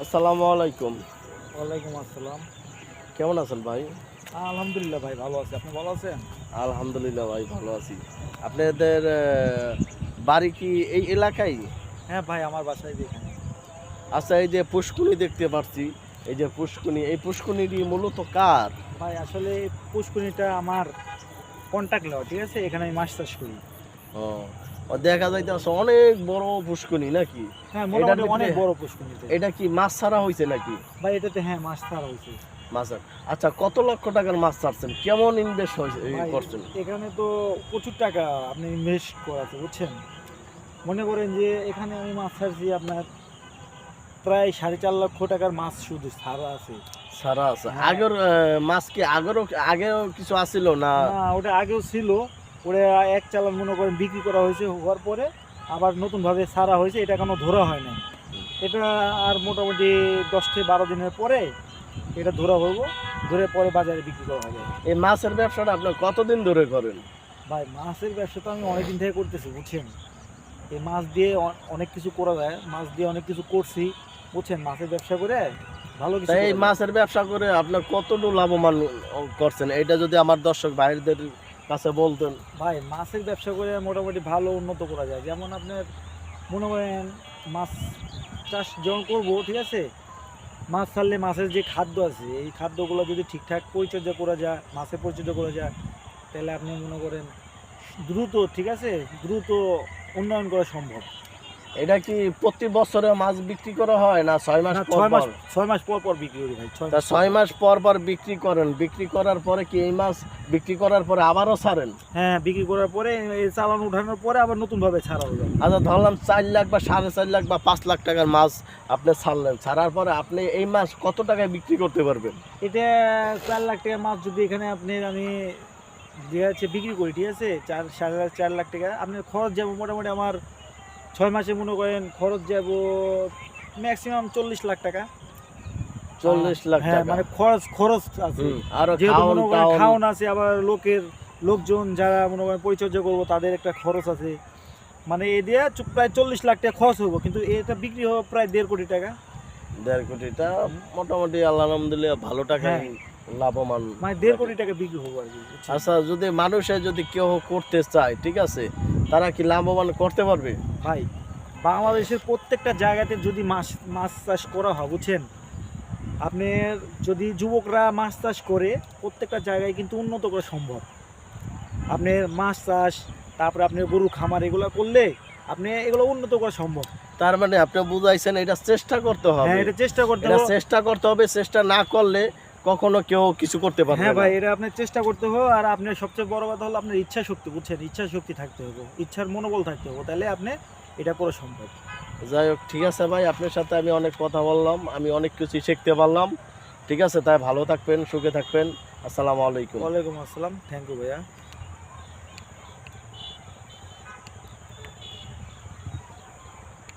আসসালামু আলাইকুম। ওয়ালাইকুম আসসালাম। কেমন আছেন ভাই? আলহামদুলিল্লাহ ভাই ভালো আছি। আপনি ভালো আছেন? আলহামদুলিল্লাহ ভাই ভালো আছি। আপনাদের বাড়ি কি এই এলাকায়? হ্যাঁ ভাই, আমার বাসায় যেখানে। আচ্ছা, এই যে পুষ্কুনি দেখতে পাচ্ছি, এই যে পুষ্কুনি, এই পুষ্কুনিটি মূলত কার? ভাই আসলে পুষ্কুনিটা আমার কন্টাক্ট নেওয়া, ঠিক আছে? এখানে আমি মাছ চাষ করি। ও, ও দেখা যাইতেছে অনেক বড় পুষ্কুনি নাকি? হ্যাঁ, এটার মোটামুটি অনেক ভিতরে বড় পুষ্কুনিতে। এটা কি মাছ ছাড়া হয়েছে নাকি? ভাই এটাতে হ্যাঁ মাছ ছাড়া হয়েছে। মাছের, আচ্ছা, কত লক্ষ টাকার মাছ ছাড়ছেন? কেমন ইনভেস্ট ভাই করছেন? এখানে তো প্রচুর টাকা আপনি ইনভেস্ট করা আছে, বুঝছেন? মনে করেন যে এখানে আমি মাছ ছাড়ছি আপনার প্রায় 4.5 লক্ষ টাকার মাছ শুধু ছাড়া আছে। ছাড়া আছে? হ্যাঁ। আগের মাছ কি আগেও কিছু আসিল না? না, ওটা আগেও ছিল। ওটা এক চালান মনে করেন বিক্রি করা হয়েছে, হওয়ার পরে আবার নতুনভাবে ছাড়া হয়েছে, এটা এখনো ধরা হয় নাই। এটা আর মোটামুটি 10 থেকে 12 দিনের পরে এটা ধরা হইব, ধরে পরে বাজারে বিক্রি করা হবে। এই মাছের ব্যবসাটা আপনার কতদিন ধরে করেন? ভাই মাছের ব্যবসা তো আমি অনেকদিন থেকে করতেছি, বুঝছেন? এই মাছ দিয়ে অনেক কিছু করা যায়, মাছ দিয়ে অনেক কিছু করছি, বুঝছেন? মাছের ব্যবসা করে ভালো কিছু তাই এই করা যায়। মাছের ব্যবসা করে আপনার কতটুকু লাভবান করছেন, এটা যদি আমার দর্শক ভাইদের কাছে বলতেন। ভাই মাছের ব্যবসা করে মোটামুটি ভালো উন্নত করা যায়। যেমন আপনার মনে করেন মাছ চাষ যখন করবো, ঠিক আছে? মাছ ছাড়লে মাছের যে খাদ্য আছে, এই খাদ্যগুলো যদি ঠিকঠাক পরিচর্যা করা যায়, মাছের পরিচর্যা করা যায়, তাহলে আপনি মনে করেন দ্রুত, ঠিক আছে, দ্রুত উন্নয়ন করা সম্ভব। এটা কি প্রতি বছরে মাছ বিক্রি করা হয় না 6 মাস না, পর 6 মাস পর? 6 মাস পর পর বিক্রি করি ভাই। তা 6 মাস পর পর বিক্রি করেন, বিক্রি করার পরে কি এই মাছ বিক্রি করার পরে আবারও ছাড়েন? হ্যাঁ, বিক্রি করার পরে এই চালান উঠানোর পরে আবার নতুনভাবে ছাড়া হয়ে যাবে। আচ্ছা, ধরলাম 4 লাখ বা 4.5 লাখ বা 5 লাখ টাকার মাছ আপনি ছাড়লেন, ছাড়ার পরে আপনি এই মাছ কত টাকায় বিক্রি করতে পারবেন? এটা 4 লাখ টাকার মাছ যদি এখানে আমি যে আছে বিক্রি করি, ঠিক আছে, 4.5 লাখ 4 লাখ টাকা আপনার খরচ যাবো মোটামুটি আমার 6 মাসে মনে করেন খরচ যাব ম্যাক্সিমাম 40 লাখ টাকা। 40 লাখ হ্যাঁ, টাকা? মানে খরচ খরচ আছে। আরো যেহেতু খাওন মনে করেন টাউন। খাওয়ান আছে, আবার লোকজন যারা মনে করেন পরিচর্যা করবো তাদের একটা খরচ আছে। মানে এ দিয়ে প্রায় 40 লাখ টাকা খরচ হবো, কিন্তু এটা বিক্রি হবে প্রায় 1.5 কোটি টাকা। 1.5 কোটিটা মোটামুটি আল্লাহ আলহামদুলিল্লাহ ভালো টাকায় হ্যাঁ, লাভবান। মানে 1.5 কোটি টাকা বিক্রি হবো আর কি, বুঝছেন? আচ্ছা, যদি মানুষে যদি কেউ করতে চায়, ঠিক আছে, তারা কি লাভবান করতে পারবে? ভাই বাংলাদেশের প্রত্যেকটা জায়গাতে যদি মাছ মাছ চাষ করা হয়, বুঝছেন, আপনার যদি যুবকরা মাছ চাষ করে প্রত্যেকটা জায়গায় কিন্তু উন্নত করা সম্ভব। আপনার মাছ চাষ, তারপরে আপনার গরু খামার, এগুলো করলে আপনি এগুলো উন্নত করা সম্ভব। তার মানে আপনি বুঝাইছেন এটা চেষ্টা করতে হবে। হ্যাঁ, এটা চেষ্টা করতে এটা হবে। চেষ্টা করতে হবে, চেষ্টা না করলে কখনো কেউ কিছু করতে পারবে হ্যাঁ না। ভাই, এটা আপনার চেষ্টা করতে হবে। আর আপনার সবচেয়ে বড় কথা হলো আপনার ইচ্ছা শক্তি, বুঝছেন? ইচ্ছা শক্তি থাকতে হবে, ইচ্ছার মনোবল থাকতে হবে, তাহলে আপনি এটা করা সম্ভব। যাই হোক, ঠিক আছে ভাই, আপনার সাথে আমি অনেক কথা বললাম, আমি অনেক কিছু শিখতে পারলাম। ঠিক আছে, তাই ভালো থাকবেন, সুখে থাকবেন। আসসালামু আলাইকুম। ওয়ালাইকুম আসসালাম, থ্যাংক ইউ ভাইয়া।